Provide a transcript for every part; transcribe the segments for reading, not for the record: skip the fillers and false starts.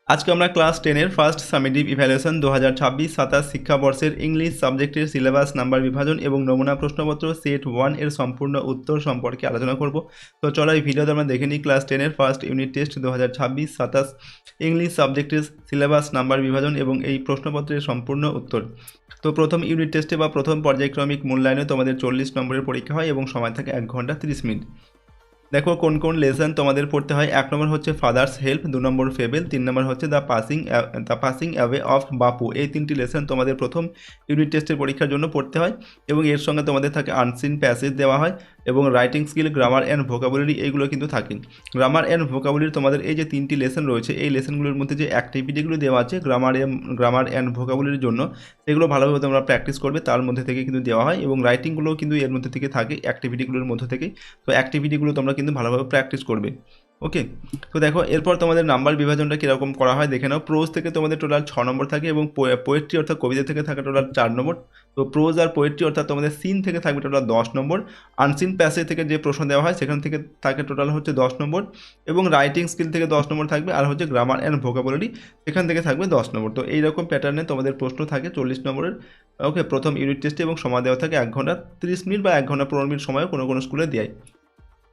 আজকে আমরা ক্লাস 10-এর ফার্স্ট সামেটিভ ইভ্যালুয়েশন 2026-27 শিক্ষাবর্ষের ইংলিশ সাবজেক্টের সিলেবাস নাম্বার বিভাজন এবং নমুনা প্রশ্নপত্র সেট 1 এর সম্পূর্ণ উত্তর সম্পর্কে আলোচনা করব। তো চলো এই ভিডিওতে আমরা দেখে নিই ক্লাস 10-এর ফার্স্ট ইউনিট টেস্ট 2026-27 ইংলিশ সাবজেক্টের সিলেবাস নাম্বার বিভাজন এবং এই প্রশ্নপত্রের সম্পূর্ণ উত্তর। তো প্রথম ইউনিট টেস্টে বা প্রথম পর্যায়ক্রমিক মূল্যায়নে তোমাদের 40 নম্বরের পরীক্ষা হয় এবং সময় থাকে 1 ঘন্টা 30 মিনিট। দেখো কোন কোন লেসন তোমাদের পড়তে হয়। 1 নম্বর হচ্ছে ফাদার্স হেল্প, 2 নম্বর ফেবেল, 3 নম্বর হচ্ছে দ্য পাসিং অ্যাওয়ে অফ বাপু। এই 3টি লেসন তোমাদের প্রথম ইউনিট টেস্টের পরীক্ষার জন্য পড়তে হয় এবং এর সঙ্গে তোমাদের থাকে আনসিন প্যাসেজ দেওয়া হয় এবং writing skill, grammar and vocabulary এইগুলো কিন্তু থাকে। গ্রামার অ্যান্ড ভোকাবুলারি তোমাদের এই যে 3টি লেসন রয়েছে এই লেসনগুলোর মধ্যে যে অ্যাক্টিভিটিগুলো দেওয়া আছে গ্রামার অ্যান্ড ভোকাবুলারির জন্য সেগুলো ভালোভাবে তোমরা প্র্যাকটিস করবে, তার মধ্যে থেকে কিন্তু দেওয়া হয় এবং রাইটিংগুলোও কিন্তু এর মধ্যে থেকে থাকে অ্যাক্টিভিটিগুলোর মধ্যে থেকে। তো অ্যাক্টিভিটিগুলো তোমরা কিন্তু ভালোভাবে প্র্যাকটিস করবে। ওকে, তো দেখো এরপর তোমাদের নাম্বার বিভাজনটা কীরকম করা হয় দেখে নাও। প্রোজ থেকে তোমাদের টোটাল 6 নম্বর থাকে এবং পোয়েট্রি অর্থাৎ কবিতা থেকে থাকে টোটাল 4 নম্বর। তো প্রোজ আর পোয়েট্রি অর্থাৎ তোমাদের সিন থেকে থাকবে টোটাল 10 নম্বর। আনসিন প্যাসেজ থেকে যে প্রশ্ন দেওয়া হয় সেখান থেকে থাকে টোটাল হচ্ছে 10 নম্বর এবং রাইটিং স্কিল থেকে 10 নম্বর থাকবে আর হচ্ছে গ্রামার অ্যান্ড ভোকাবুলারি সেখান থেকে থাকবে 10 নম্বর। তো এইরকম প্যাটার্নে তোমাদের প্রশ্ন থাকে 40 নম্বরের। ওকে, প্রথম ইউনিট টেস্টে এবং সময় দেওয়া থাকে 1 ঘন্টা 30 মিনিট বা 1 ঘন্টা 15 মিনিট সময়ও কোনো কোনো স্কুলে দেয়।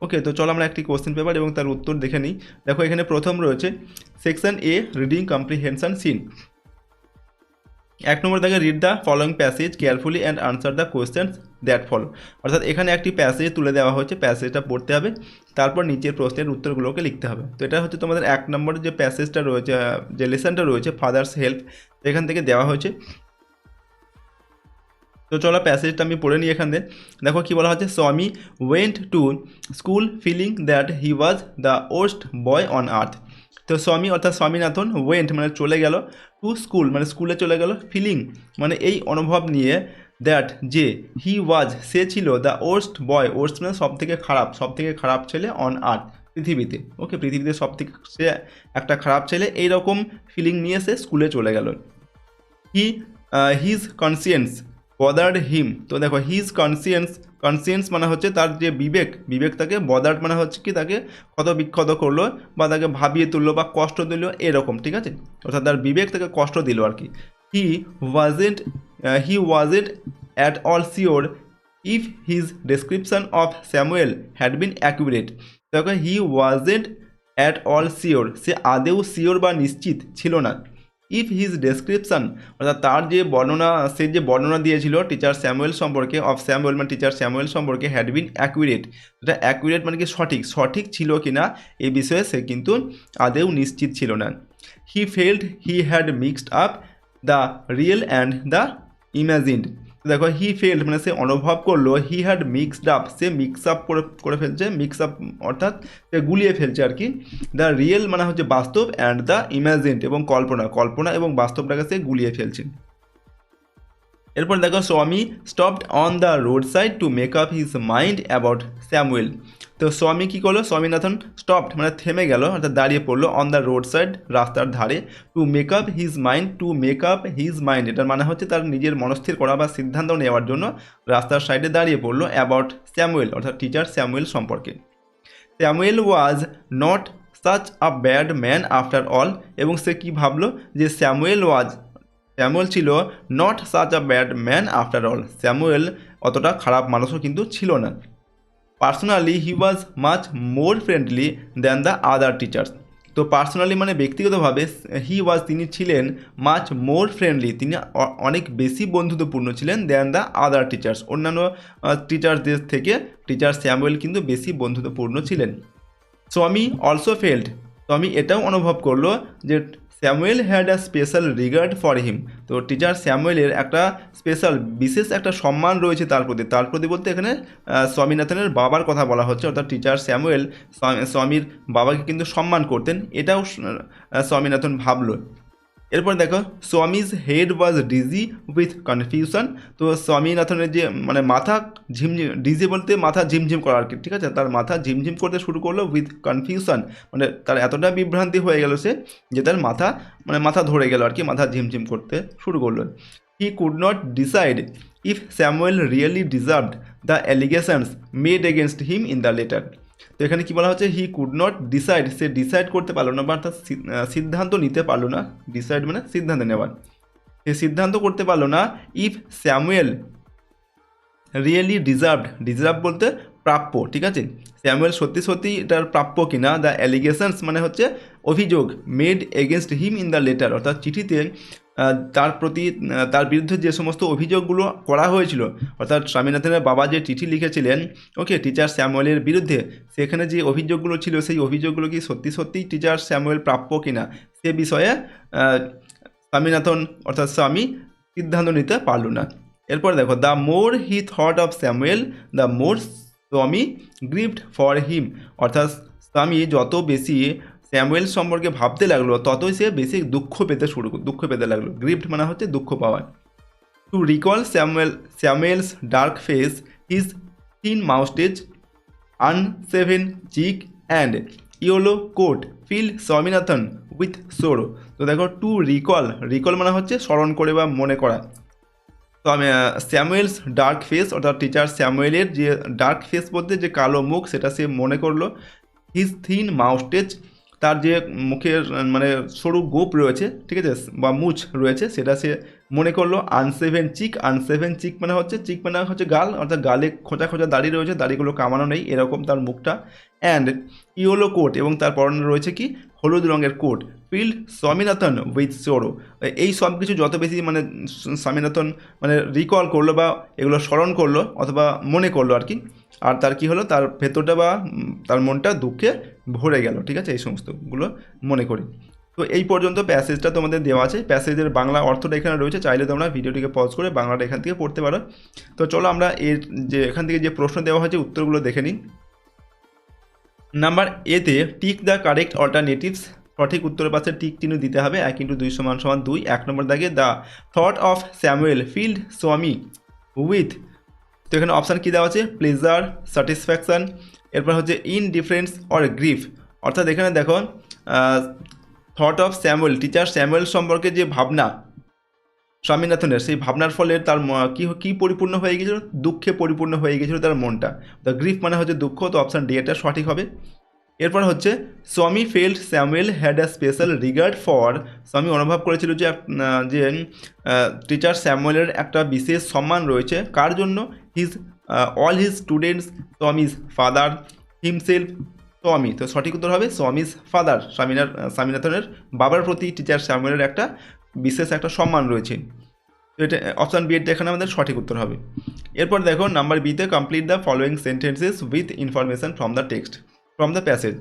ওকে, তো চলো আমরা একটি কোশ্চেন পেপার এবং তার উত্তর দেখে নিই। দেখো এখানে প্রথম রয়েছে সেকশন এ রিডিং কম্প্রিহেনশন সিন। 1 নম্বর থেকে read the following passage carefully and answer the questions that follow. অর্থাৎ এখানে একটি প্যাসেজ তুলে দেওয়া হয়েছে, প্যাসেজটা পড়তে হবে, তারপর নিচের প্রশ্নের উত্তরগুলোকে লিখতে হবে। তো এটা হচ্ছে তোমাদের 1 নম্বরের যে প্যাসেজটা রয়েছে, যে লেসনটা রয়েছে ফাদার্স হেল্প, এখান থেকে দেওয়া হয়েছে। তো চলো প্যাসেজটা আমি পড়ে নিই এখান থেকে। দেখো কী বলা হচ্ছে, Swami went to school feeling that he was the worst boy on earth. তো স্বামী অর্থাৎ স্বামীনাথন, ওয়েন্ট মানে চলে গেল, টু স্কুল মানে স্কুলে চলে গেল, ফিলিং মানে এই অনুভব নিয়ে, দ্যাট যে, হি ওয়াজ সে ছিল, দ্য ওর্স্ট বয়, ওর্স্ট মানে সব থেকে খারাপ ছেলে অন আর্থ পৃথিবীতে। ওকে, পৃথিবীতে সব থেকে সে একটা খারাপ ছেলে, এইরকম ফিলিং নিয়ে সে স্কুলে চলে গেল। হিজ কনসিয়েন্স বদার্ড হিম। তো দেখো হিজ কনসিয়েন্স মানে হচ্ছে তার যে বিবেক তাকে, বদার্ড মানে হচ্ছে কি তাকে ক্ষত বিক্ষত করলো বা তাকে ভাবিয়ে তুললো বা কষ্ট দিল এরকম, ঠিক আছে, অর্থাৎ তার বিবেক তাকে কষ্ট দিল আর কি। He wasn't at all sure if his description of Samuel had been accurate. দেখো he wasn't at all sure, সে আদেও শিওর বা নিশ্চিত ছিল না। ইফ হিজ ডেসক্রিপশান অর্থাৎ তার যে বর্ণনা, সে যে বর্ণনা দিয়েছিল টিচার স্যামুয়েল সম্পর্কে, অফ স্যামুয়েল মানে টিচার স্যামুয়েল সম্পর্কে, হ্যাড বিন অ্যাকুরেট। এটা অ্যাকুরেট মানে কি সঠিক ছিল কি না এই বিষয়ে সে কিন্তু আদেও নিশ্চিত ছিল না। He felt he had mixed up the real and the imagined. দেখো হি ফেল্ড মানে সে অনুভব করলো, হি হ্যাড মিক্সড আপ সে মিক্স আপ করে ফেলছে, মিক্স আপ অর্থাৎ সে গুলিয়ে ফেলছে আর কি। দ্য রিয়েল মানে হচ্ছে বাস্তব, অ্যান্ড দ্য ইম্যাজিনড এবং কল্পনা এবং বাস্তবটাকে সে গুলিয়ে ফেলছে। এরপর দেখো স্বামী stopped on the road side to make up his mind about Samuel. তো স্বামী কী করলো, স্বামীনাথন স্টপড মানে থেমে গেল অর্থাৎ দাঁড়িয়ে পড়লো, অন দ্য রোড সাইড রাস্তার ধারে, to make up his mind এটার মানে হচ্ছে তার নিজের মনস্থির করা বা সিদ্ধান্ত নেওয়ার জন্য রাস্তার সাইডে দাঁড়িয়ে পড়লো, অ্যাবাউট স্যামুয়েল অর্থাৎ টিচার স্যামুয়েল সম্পর্কে। Samuel was not such a bad man after all, এবং সে কী ভাবলো যে স্যামুয়েল ছিল not such a bad man after all, Samuel অতটা খারাপ মানুষও কিন্তু ছিল না। Personally he was much more friendly than the other teachers. তো পার্সোনালি মানে ব্যক্তিগতভাবে, তিনি ছিলেন মাচ মোর ফ্রেন্ডলি, তিনি অনেক বেশি বন্ধুত্বপূর্ণ ছিলেন, দ্যান দ্য আদার টিচার্স, অন্যান্য টিচার্সদের থেকে টিচার স্যামুয়েল কিন্তু বেশি বন্ধুত্বপূর্ণ ছিলেন। স্বামী অলসো ফেল্ড, স্বামী এটাও অনুভব করলো যে Samuel had a special regard for him. তো টিচার স্যামুয়েলের একটা বিশেষ একটা সম্মান রয়েছে তার প্রতি বলতে এখানে স্বামীনাথনের বাবার কথা বলা হচ্ছে, অর্থাৎ টিচার স্যামুয়েল স্বামীর বাবাকে কিন্তু সম্মান করতেন, এটাও স্বামীনাথন ভাবলো। এরপর দেখো Swami's head was dizzy with confusion. তো স্বামীনাথনের যে মানে মাথা ডিজি বলতে মাথা ঝিমঝিম করা আর কি, ঠিক আছে, তার মাথা ঝিমঝিম করতে শুরু করলো, উইথ কনফিউশন মানে তার এতটা বিভ্রান্তি হয়ে গেল সে যে তার মাথা ধরে গেল আর কি, মাথা ঝিমঝিম করতে শুরু করলো। He could not decide if Samuel really deserved the allegations made against him in the letter. তো এখানে কি বলা হচ্ছে, he could not decide, say decide করতে পারলো না বা তার সিদ্ধান্ত নিতে পারলো না, ডিসাইড মানে সিদ্ধান্ত নেওয়ার, সে সিদ্ধান্ত করতে পারলো না ইফ স্যামুয়েল রিয়েলি ডিজার্ভ বলতে প্রাপ্য, ঠিক আছে, স্যামুয়েল সত্যি সত্যি এটার প্রাপ্য কিনা, দ্য অ্যালিগেশনস মানে হচ্ছে অভিযোগ, made against him in the letter, অর্থাৎ চিঠিতে তার প্রতি তার বিরুদ্ধে যে সমস্ত অভিযোগগুলো করা হয়েছিল, অর্থাৎ স্বামীনাথনের বাবা যে চিঠি লিখেছিলেন ওকে টিচার স্যামুয়েলের বিরুদ্ধে, সেখানে যে অভিযোগগুলো ছিল সেই অভিযোগগুলো কি সত্যি সত্যিই টিচার স্যামুয়েল প্রাপ্য কিনা সে বিষয়ে স্বামীনাথন অর্থাৎ স্বামী সিদ্ধান্ত নিতে পারল না। এরপর দেখো, the more he thought of Samuel the more স্বামী গ্রিভড ফর হিম, অর্থাৎ স্বামী যত বেশি স্যামুয়েল সম্পর্কে ভাবতে লাগলো ততই সে বেশি দুঃখ পেতে লাগলো। গ্রিভড মানে হচ্ছে দুঃখ পাওয়া। To recall Samuel's dark face, his thin moustache, unshaven cheek and yellow coat fill Swaminathan with sorrow. তো দেখো, টু রিকল মানে হচ্ছে স্মরণ করে বা মনে করা। তো আমি স্যামুয়েলস ডার্ক ফেস অর্থাৎ টিচার স্যামুয়েলের যে ডার্ক ফেস বলতে যে কালো মুখ সেটা সে মনে করলো। হিজ থিন মাউস্টেজ, তার যে মুখের মানে সরু গোপ রয়েছে, ঠিক আছে, বা মুছ রয়েছে সেটা সে মনে করলো। আনসেভেন চিক মানে হচ্ছে গাল, অর্থাৎ গালে খোঁচা খোঁচা দাড়ি রয়েছে, দাড়িগুলো কামানো নেই এরকম তার মুখটা। অ্যান্ড ইয়েলো কোট, এবং তার পরনে রয়েছে কি হলুদ রঙের coat. Filled Swaminathan with sorrow, এই সব কিছু যত বেশি মানে স্বামীনাথন মানে রিকল করলো বা এগুলো স্মরণ করলো অথবা মনে করলো আর কি, আর তার কি হলো, তার ভেতরটা বা তার মনটা দুঃখে ভরে গেল, ঠিক আছে, এই সমস্তগুলো মনে করি। তো এই পর্যন্ত প্যাসেজটা তোমাদের দেওয়া আছে, প্যাসেজের বাংলা অর্থটা এখানে রয়েছে, চাইলে তোমরা ভিডিওটিকে পজ করে বাংলাটা এখান থেকে পড়তে পারো। তো চলো আমরা এখান থেকে যে প্রশ্ন দেওয়া হয়েছে উত্তরগুলো দেখে নিই। নাম্বার এতে টিক দ্য কারেক্ট অল্টারনেটিভস, সঠিক উত্তরের পাশে টিক চিহ্ন দিতে হবে। 1 × 2 = 2। 1 নম্বর দাগে, the thought of Samuel field স্বামী উইথ, তো এখানে অপশান কী দেওয়া আছে, প্লেজার, স্যাটিসফ্যাকশান, এরপর হচ্ছে ইনডিফারেন্স অর গ্রিফ, অর্থাৎ এখানে দেখো thought of Samuel, teacher Samuel সম্পর্কে যে ভাবনা স্বামীনাথনের, সেই ভাবনার ফলে তার কী পরিপূর্ণ হয়ে গিয়েছিল, দুঃখে পরিপূর্ণ হয়ে গিয়েছিল তার মনটা। দ্য গ্রিফ মানে হচ্ছে দুঃখ, তো অপশান ডি এটা সঠিক হবে। এরপর হচ্ছে Swami felt Samuel had a special regard for, Swami অনুভব করেছিল যে টিচার স্যামুয়েলের একটা বিশেষ সম্মান রয়েছে, কার জন্য, all his students, Swami's father, himself স্বামী, তো সঠিক উত্তর হবে স্বামীজ ফাদার, স্বামীনাথনের বাবার প্রতি টিচার স্যামুয়েলের একটা বিশেষ একটা সম্মান রয়েছে। তো এটা অপশান বি এটা এখানে আমাদের সঠিক উত্তর হবে। এরপর দেখো নাম্বার বিতে, complete the following sentences with information from the text from the passage.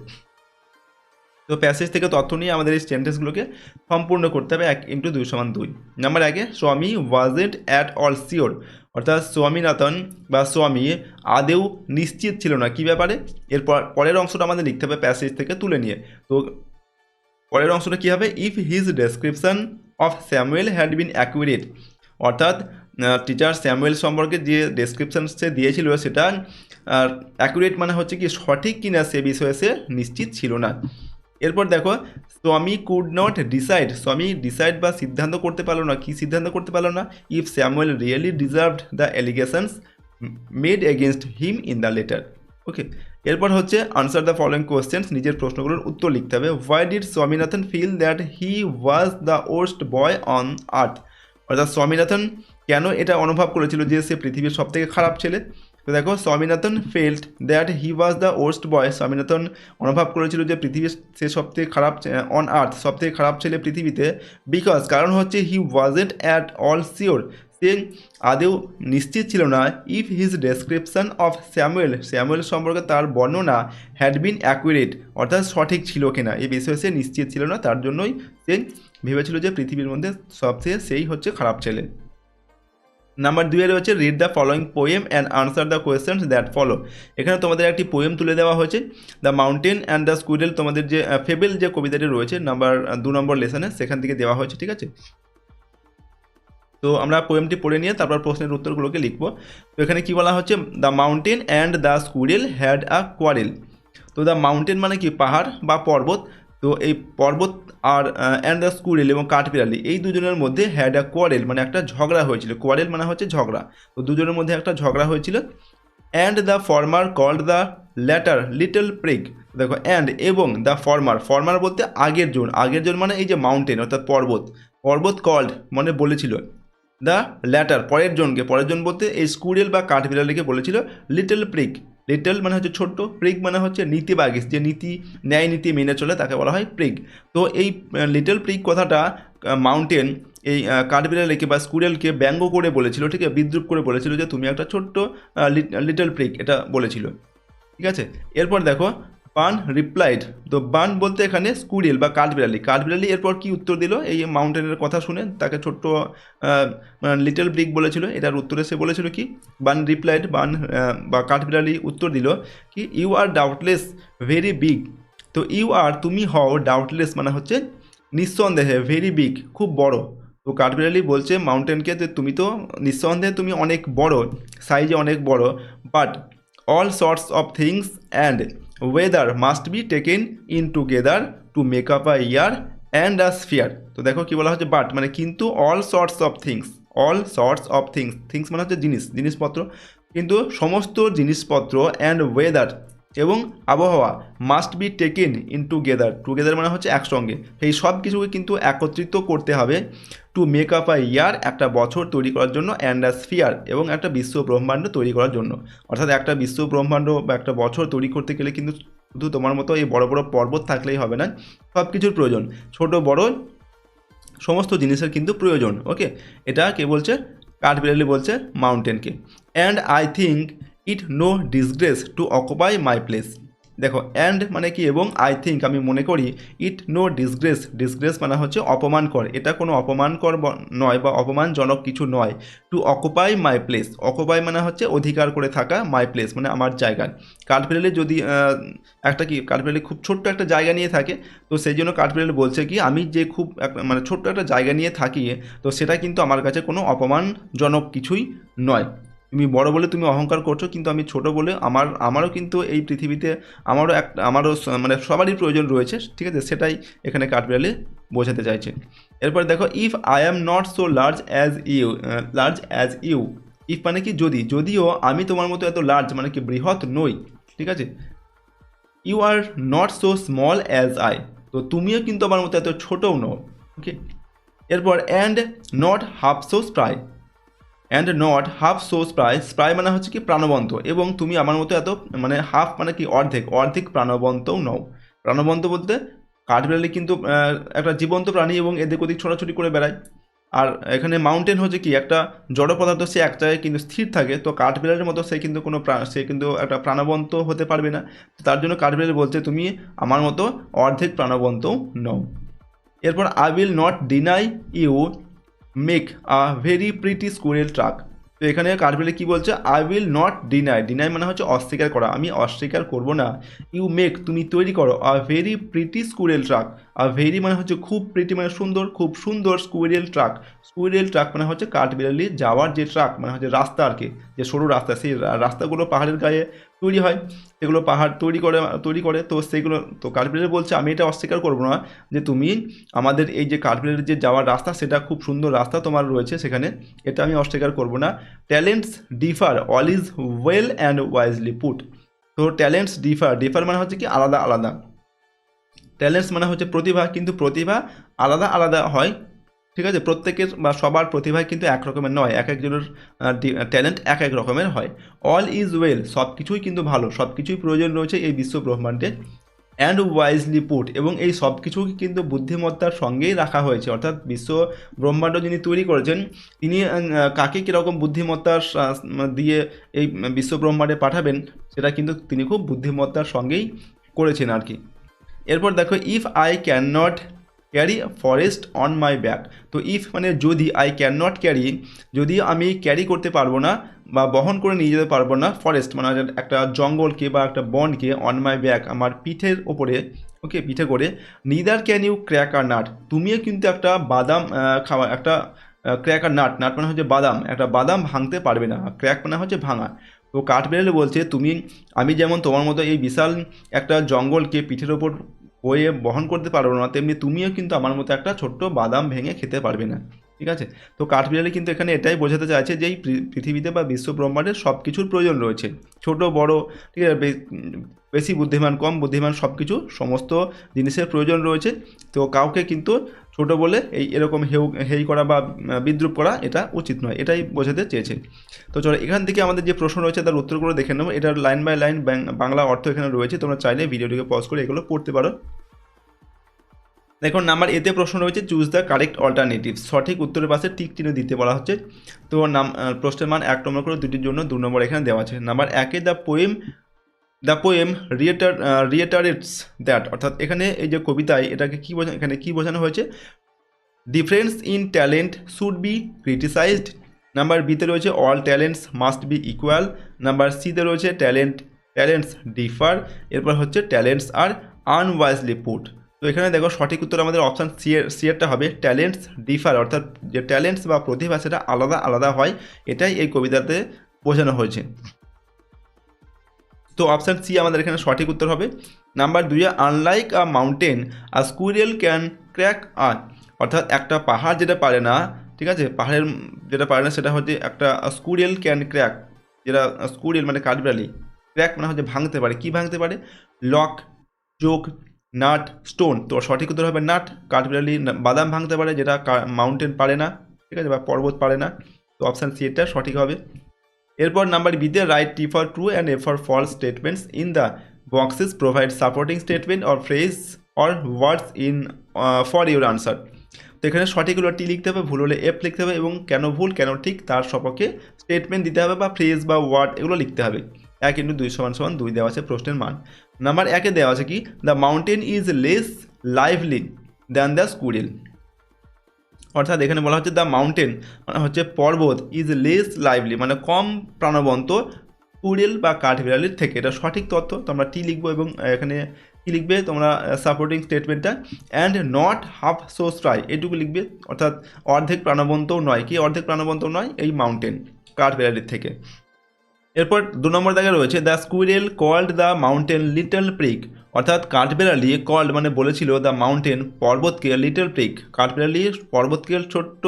তো প্যাসেজ থেকে তথ্য নিয়ে আমাদের এই সেন্টেন্সগুলোকে সম্পূর্ণ করতে হবে। 1 × 2 = 2। নাম্বার 1, স্বামী ওয়াজেন্ট অ্যাট অল শিওর, অর্থাৎ স্বামীনাথন বা স্বামী আদেও নিশ্চিত ছিল না কী ব্যাপারে। এরপর পরের অংশটা আমাদের লিখতে হবে প্যাসেজ থেকে তুলে নিয়ে। তো পরের অংশটা কী হবে, if his description of Samuel had been accurate, অর্থাৎ টিচার স্যামুয়েল সম্পর্কে যে ডেসক্রিপশান সে দিয়েছিল সেটা অ্যাকুরেট মানে হচ্ছে কি সঠিক কিনা সে বিষয়ে সে নিশ্চিত ছিল না। এরপর দেখো, স্বামী কুড নট ডিসাইড, স্বামী ডিসাইড বা সিদ্ধান্ত করতে পারলো না, কি সিদ্ধান্ত করতে পারলো না, if Samuel really deserved the allegations made against him in the letter. Okay, এরপর হচ্ছে আনসার দ্য ফলোয়িং কোয়েশ্চেন্স, নিজের প্রশ্নগুলোর উত্তর লিখতে হবে। Why did Swaminathan feel that he was the worst boy on earth, অর্থাৎ স্বামীনাথন কেন এটা অনুভব করেছিল যে সে পৃথিবীর সবথেকে খারাপ ছেলে। তো দেখো, Swaminathan felt that he was the worst boy, Swaminathan অনুভব করেছিল যে পৃথিবীর সে সবথেকে খারাপ অন আর্থ, সবথেকে খারাপ ছেলে পৃথিবীতে। বিকজ কারণ হচ্ছে হি ওয়াজেন্ট অ্যাট অল শিওর, সে আদেও নিশ্চিত ছিল না, if his description of Samuel সম্পর্কে তার বর্ণনা হ্যাড বিন অ্যাকুরেট, অর্থাৎ সঠিক ছিল কিনা এই বিষয়ে সে নিশ্চিত ছিল না, তার জন্যই সে ভেবেছিল যে পৃথিবীর মধ্যে সবচেয়ে সেই হচ্ছে খারাপ ছেলে। নাম্বার 2 রয়েছে, read the following poem and answer the questions that follow. এখানে তোমাদের একটি পোয়েম তুলে দেওয়া হয়েছে, the mountain and the squirrel, তোমাদের যে ফেবেল যে কবিতাটি রয়েছে নাম্বার 2 নম্বর লেসনে সেখান থেকে দেওয়া হয়েছে, ঠিক আছে। তো আমরা পোয়েমটি পড়ে নিয়ে তারপর প্রশ্নের উত্তরগুলোকে লিখব। তো এখানে কি বলা হচ্ছে, the mountain and the squirrel had a quarrel. তো দ্য মাউন্টেন মানে কি পাহাড় বা পর্বত, তো এই পর্বত আর অ্যান্ড দ্য স্কুইরেল এবং কাঠবিড়ালি এই দুজনের মধ্যে হ্যাড আ কোয়ারেল মানে একটা ঝগড়া হয়েছিল। কোয়ারেল মানে হচ্ছে ঝগড়া, তো দুজনের মধ্যে একটা ঝগড়া হয়েছিল। And the former called the latter little prig, দেখো অ্যান্ড এবং দ্য ফর্মার বলতে আগের জন মানে এই যে মাউন্টেন অর্থাৎ পর্বত কল্ড মানে বলেছিল, দ্য ল্যাটার পরের জন বলতে এই স্কুরেল বা কাঠবিড়ালিকে বলেছিল লিটল প্রিক, লিটল মানে হচ্ছে ছোট্ট, প্রিক মানে হচ্ছে নীতিবাগীশ, যে ন্যায় নীতি মেনে চলে তাকে বলা হয় প্রিক। তো এই লিটল প্রিক কথাটা মাউন্টেন এই কাঠবিড়ালিকে বা স্কুরেলকে ব্যঙ্গ করে বলেছিল, ঠিক আছে, বিদ্রুপ করে বলেছিল যে তুমি একটা ছোট্ট লিটল প্রিক, এটা বলেছিল, ঠিক আছে। এরপর দেখো বান রিপ্লাইড, তো বান বলতে এখানে স্কুরিল বা কাঠবিড়ালি এরপর কি উত্তর দিল এই মাউন্টেনের কথা শুনে, তাকে ছোট্ট লিটল ব্রিক বলেছিল, এটার উত্তরে সে বলেছিল কি, বান বা কাঠবিড়ালি উত্তর দিল কি you are doubtless very big, তো তুমি হও ডাউটলেস মানে হচ্ছে নিঃসন্দেহে, ভেরি বিগ খুব বড়, তো কাঠবিড়ালি বলছে মাউন্টেনকে যে তুমি তো নিঃসন্দেহে তুমি অনেক বড়, সাইজে অনেক বড়, but all sorts of things and weather must be taken in together to make up a year and a sphere, তো দেখো কি বলা হচ্ছে বাট মানে কিন্তু all sorts of things মানে হচ্ছে জিনিসপত্র, কিন্তু সমস্ত জিনিসপত্র and weather এবং আবহাওয়া must be taken in together মানে হচ্ছে একসঙ্গে, এই সব কিছুকে কিন্তু একত্রিত করতে হবে, টু মেক আপ আ ইয়ার একটা বছর তৈরি করার জন্য, অ্যান্ড আ স্ফিয়ার এবং একটা বিশ্ব ব্রহ্মাণ্ড তৈরি করার জন্য, অর্থাৎ একটা বিশ্ব ব্রহ্মাণ্ড বা একটা বছর তৈরি করতে গেলে কিন্তু শুধু তোমার মতো এই বড় বড় পর্বত থাকলেই হবে না, সব কিছুর প্রয়োজন, ছোট বড় সমস্ত জিনিসের কিন্তু প্রয়োজন। ওকে, এটা কে বলছে, কাঠবিড়ালি বলছে মাউন্টেনকে। And I think it no disgrace to occupy my place, দেখো অ্যান্ড মানে কি এবং আই থিঙ্ক আমি মনে করি, ইট নো ডিসগ্রেস মানে হচ্ছে অপমানকর, এটা কোনো অপমানকর নয় বা অপমানজনক কিছু নয়, two occupy my place, occupy মানে হচ্ছে অধিকার করে থাকা, মাই প্লেস মানে আমার জায়গা। কাঠবিড়ালি যদি কাঠবিড়ালি খুব ছোট্ট একটা জায়গা নিয়ে থাকে, তো সেই জন্য কাঠবিড়ালি বলছে কি আমি যে খুব মানে ছোট্ট একটা জায়গা নিয়ে থাকি, তো সেটা কিন্তু আমার কাছে কোনো অপমানজনক কিছুই নয়, তুমি বড় বলে তুমি অহংকার করছো, কিন্তু আমি ছোট বলে আমারও কিন্তু এই পৃথিবীতে আমারও মানে সবারই প্রয়োজন রয়েছে, ঠিক আছে, সেটাই এখানে কাঠবিড়ালি বোঝাতে চাইছে। এরপর দেখো if I am not so large as you, if মানে কি যদিও আমি তোমার মতো এত লার্জ মানে কি বৃহৎ নই, ঠিক আছে, you are not so small as I, তো তুমিও কিন্তু আমার মতো এত ছোটও নও, ওকে। এরপর and not half so spry মানে হচ্ছে কি প্রাণবন্ত, এবং তুমি আমার মতো এত মানে হাফ মানে কি অর্ধেক প্রাণবন্তও নও, প্রাণবন্ত বলতে কাঠবিড়ালি কিন্তু একটা জীবন্ত প্রাণী এবং এদিক ওদিক ছোটাছুটি করে বেড়ায়, আর এখানে মাউন্টেন হচ্ছে কি একটা জড় পদার্থ, সে এক জায়গায় কিন্তু স্থির থাকে, তো কাঠবিড়ালির মতো সে কিন্তু একটা প্রাণবন্ত হতে পারবে না, তার জন্য কাঠবিড়ালি বলছে তুমি আমার মতো অর্ধেক প্রাণবন্তও নও। এরপর I will not deny you make a very pretty squirrel track, তো এখানে কাঠবিড়ালি কী বলছে, আই উইল নট ডিনাই মানে হচ্ছে অস্বীকার করা, আমি অস্বীকার করব না, ইউ মেক তুমি তৈরি করো, আ very pretty squirrel truck, are very মানে হচ্ছে খুব, প্রিটি মানে সুন্দর, খুব সুন্দর স্কুরেল ট্রাক মানে হচ্ছে কাঠবিড়ালি যাওয়ার যে ট্রাক মানে হচ্ছে রাস্তা আর কি, যে সরু রাস্তা, সেই রাস্তাগুলো পাহাড়ের গায়ে তৈরি হয়, সেগুলো পাহাড় তৈরি করে তো সেগুলো, তো কাঠবিড়ালি বলছে আমি এটা অস্বীকার করবো না যে তুমি আমাদের এই যে কাঠবিড়ালির যে যাওয়ার রাস্তা সেটা খুব সুন্দর রাস্তা তোমার রয়েছে সেখানে, এটা আমি অস্বীকার করবো না। Talents differ all is well and wisely put, তো ট্যালেন্টস ডিফার মানে হচ্ছে কি আলাদা, ট্যালেন্টস মানে হচ্ছে প্রতিভা, কিন্তু প্রতিভা আলাদা হয়, ঠিক আছে, প্রত্যেকের বা সবার প্রতিভা কিন্তু এক রকমের নয়, এক একজনের ট্যালেন্ট এক এক রকমের হয়। অল ইজ ওয়েল সব কিছুই কিন্তু ভালো, সব কিছুই প্রয়োজন রয়েছে এই বিশ্ব ব্রহ্মাণ্ডে, অ্যান্ড ওয়াইজলি পুট এবং এই সব কিছুকে কিন্তু বুদ্ধিমত্তার সঙ্গেই রাখা হয়েছে, অর্থাৎ বিশ্ব ব্রহ্মাণ্ড যিনি তৈরি করেছেন তিনি কাকে কীরকম বুদ্ধিমত্তার দিয়ে এই বিশ্ব ব্রহ্মাণ্ডে পাঠাবেন সেটা কিন্তু তিনি খুব বুদ্ধিমত্তার সঙ্গেই করেছেন আর কি। এরপর দেখো if I can not carry forest on my back, তো ইফ মানে যদি, আই ক্যান নট ক্যারি যদি আমি ক্যারি করতে পারবো না বা বহন করে নিয়ে যেতে পারবো না, ফরেস্ট মানে একটা জঙ্গলকে বা একটা বনকে, অন মাই ব্যাক আমার পিঠের ওপরে, ওকে পিঠে করে, neither can you crack a nut, তুমিও কিন্তু একটা বাদাম খাওয়া, একটা ক্র্যাক আর নাট মানে হচ্ছে বাদাম, একটা বাদাম ভাঙতে পারবে না, ক্র্যাক মানে হচ্ছে ভাঙা, তো কাঠবিড়ালি বলছে আমি যেমন তোমার মতো এই বিশাল একটা জঙ্গলকে পিঠের ওপর বয়ে বহন করতে পারবো না, তেমনি তুমিও কিন্তু আমার মতো একটা ছোট্ট বাদাম ভেঙে খেতে পারবে না। ঠিক আছে। তো কাঠবিড়ালি কিন্তু এখানে এটাই বোঝাতে চাইছে যে এই পৃথিবীতে বা বিশ্ব ব্রহ্মাণ্ডের সব কিছুর প্রয়োজন রয়েছে, ছোট বড়, ঠিক আছে, বেশি বুদ্ধিমান কম বুদ্ধিমান সব কিছু সমস্ত জিনিসের প্রয়োজন রয়েছে। তো কাউকে কিন্তু ছোট বলে এরকম হেই করা বা বিদ্রুপ করা এটা উচিত নয়, এটাই বোঝাতে চেয়েছে। তো চলো এখান থেকে আমাদের যে প্রশ্ন রয়েছে তার উত্তরগুলো দেখে নেবো। এটার লাইন বাই লাইন বাংলা অর্থ এখানে রয়েছে, তোমরা চাইলে ভিডিওটিকে পজ করে এগুলো পড়তে পারো। দেখুন নাম্বার এতে প্রশ্ন রয়েছে চুজ দ্য কারেক্ট অল্টারনেটিভ, সঠিক উত্তরের পাশে টিক চিহ্ন দিতে বলা হচ্ছে। তো প্রশ্নের মান 1 নম্বর করে, দুটির জন্য 2 নম্বর এখানে দেওয়া আছে। নাম্বার 1-এ দ্য পোয়েম রিয়েটারেটস দ্যাট, অর্থাৎ এখানে এই যে কবিতায় এটাকে কি বোঝানো, এখানে কি বোঝানো হয়েছে, difference in talent should be criticised. Number বিতে রয়েছে all talents must be equal. Number সিতে রয়েছে ট্যালেন্টস ডিফার। এরপর হচ্ছে ট্যালেন্টস আর আনওয়াইজলি পুট। তো এখানে দেখো সঠিক উত্তর আমাদের অপশান সি এরটা হবে, ট্যালেন্টস ডিফার, অর্থাৎ যে ট্যালেন্টস বা প্রতিভা সেটা আলাদা আলাদা হয়, এটাই এই কবিতাতে বোঝানো হয়েছে। তো অপশান সি আমাদের এখানে সঠিক উত্তর হবে। নাম্বার 2-এ unlike a mountain a squirrel can crack a, অর্থাৎ একটা পাহাড় যেটা পারে না, ঠিক আছে, পাহাড়ের যেটা পারে না সেটা হচ্ছে একটা স্কুইরেল ক্যান ক্র্যাক, যেটা স্কুইরেল মানে কাঠবিড়ালি, ক্র্যাক মানে হচ্ছে ভাঙতে পারে, কি ভাঙতে পারে, লক, চোক, নাট, স্টোন। তো সঠিক উত্তর হবে নাট, কাঠবিড়ালি বাদাম ভাঙতে পারে, যেটা মাউন্টেন পারে না, ঠিক আছে, বা পর্বত পারে না। তো অপশান সি এটা সঠিক হবে। এরপর নাম্বার বিতে right T for true and A for false statements in the boxes, provide supporting statement or phrase or words in for your answer. তো এখানে সঠিক হলো টি লিখতে হবে, ভুল হলে এফ লিখতে হবে, এবং কেন ভুল কেন ঠিক তার সপক্ষে স্টেটমেন্ট দিতে হবে বা ফ্রেজ বা ওয়ার্ড এগুলো লিখতে হবে। 1 × 2 = 2 দেওয়া আছে প্রশ্নের মান। নাম্বার 1-এ দেওয়া আছে কি, the mountain is less lively than the squirrel, অর্থাৎ এখানে বলা হচ্ছে দ্য মাউন্টেন মানে হচ্ছে পর্বত, ইজ লেস লাইভলি মানে কম প্রাণবন্ত স্কুইরেল বা কাঠবিড়ালির থেকে, এটা সঠিক তথ্য। তো আমরা টি লিখবো এবং এখানে কি লিখবে তোমরা সাপোর্টিং স্টেটমেন্টটা, and not half so spry এটুকু লিখবে, অর্থাৎ অর্ধেক প্রাণবন্তও নয়, কি অর্ধেক প্রাণবন্তও নয় এই মাউন্টেন কাঠবিড়ালির থেকে। এরপর 2 নম্বর দাগে রয়েছে the squirrel called the mountain little prick, অর্থাৎ কাঠবিড়ালি কল্ড মানে বলেছিল দ্য মাউন্টেন পর্বতকে লিটল প্রিক, কাঠবিড়ালি পর্বতকে ছোট্ট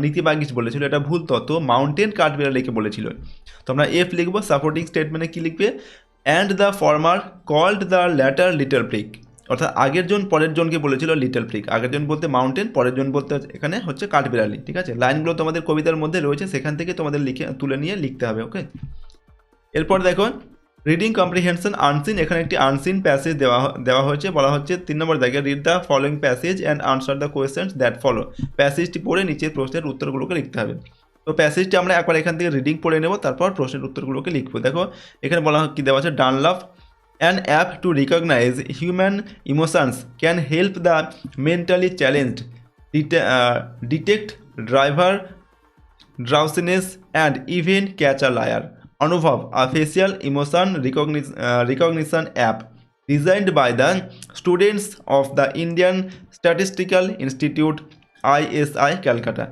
নীতিবাগিস বলেছিল, এটা ভুল তথ্য, মাউন্টেন কাঠবিড়ালিকে বলেছিল। তো আমরা এফ লিখবো, সাপোর্টিং স্টেটমেন্টে কী লিখবে, and the former called the latter little prick, অর্থাৎ আগের জন পরের জনকে বলেছিল লিটল প্রিক, আগের জন বলতে মাউন্টেন, পরের জন বলতে এখানে হচ্ছে কাঠবিড়ালি, ঠিক আছে। লাইনগুলো তোমাদের কবিতার মধ্যে রয়েছে, সেখান থেকে তোমাদের তুলে নিয়ে লিখতে হবে, ওকে। এরপর দেখো রিডিং কম্প্রিহেনশন আনসিন, এখানে একটি আনসিন প্যাসেজ দেওয়া হয়েছে, বলা হচ্ছে 3 নম্বর দাগে read the following passage and answer the questions that follow, প্যাসেজটি পড়ে নিচের প্রশ্নের উত্তরগুলোকে লিখতে হবে। তো প্যাসেজটি আমরা একবার এখান থেকে রিডিং পড়ে নেব, তারপর প্রশ্নের উত্তরগুলোকে লিখবো। দেখো এখানে বলা কি দেওয়া আছে, ডানলাভ an app to recognise human emotions can help the mentally challenged detect driver drowsiness and even catch a liar. Anubhav, a facial emotion recognition app designed by the students of the Indian Statistical Institute ISI Calcutta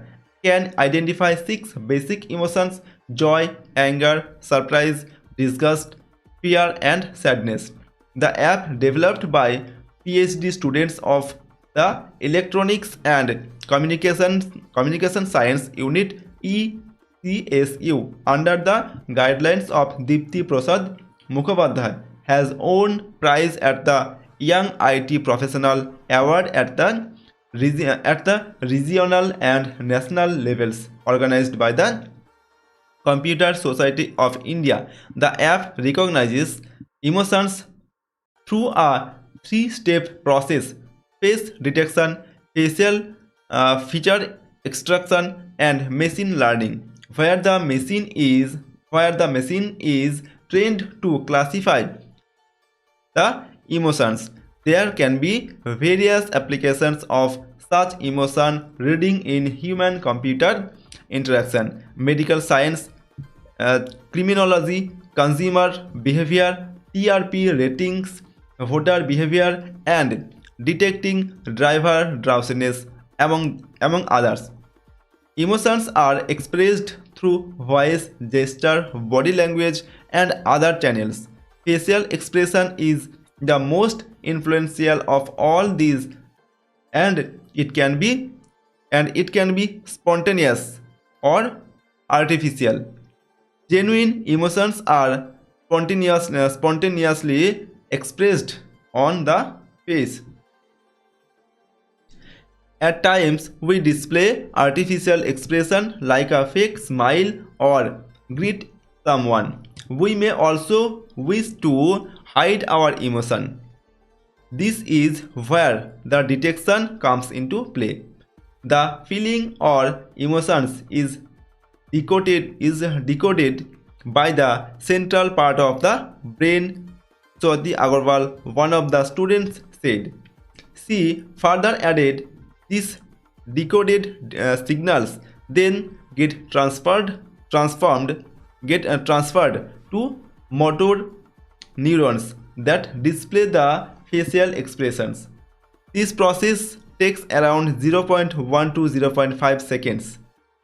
can identify 6 basic emotions: joy, anger, surprise, disgust, fear and sadness. The app, developed by PhD students of the Electronics and Communication Science Unit ECSU under the guidelines of Dipti Prasad Mukhopadhyay, has won prize at the Young IT Professional Award at the regional and national levels organized by the Computer Society of India. The app recognizes emotions through a 3-step process: face detection, facial feature extraction and machine learning, where the machine is trained to classify the emotions. There can be various applications of such emotion reading in human computer interaction, medical science, criminology, consumer behavior, TRP ratings, voter behavior and detecting driver drowsiness among others. Emotions are expressed through voice, gesture, body language and other channels. Facial expression is the most influential of all these, and it can be and it can be spontaneous or artificial. Genuine emotions are spontaneously expressed on the face. At times, we display artificial expression like a fake smile or greet someone. We may also wish to hide our emotion. This is where the detection comes into play. The feeling or emotions is decoded by the central part of the brain, Swati Agarwal, one of the students said. She further added, these decoded signals then get transferred to motor neurons that display the facial expressions. This process takes around 0.1 to 0.5 seconds.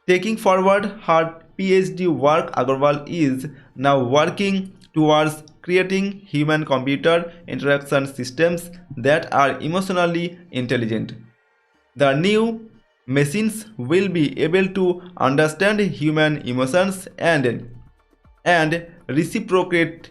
Taking forward her PhD work, Agarwal is now working towards creating human-computer interaction systems that are emotionally intelligent. The new machines will be able to understand human emotions and reciprocate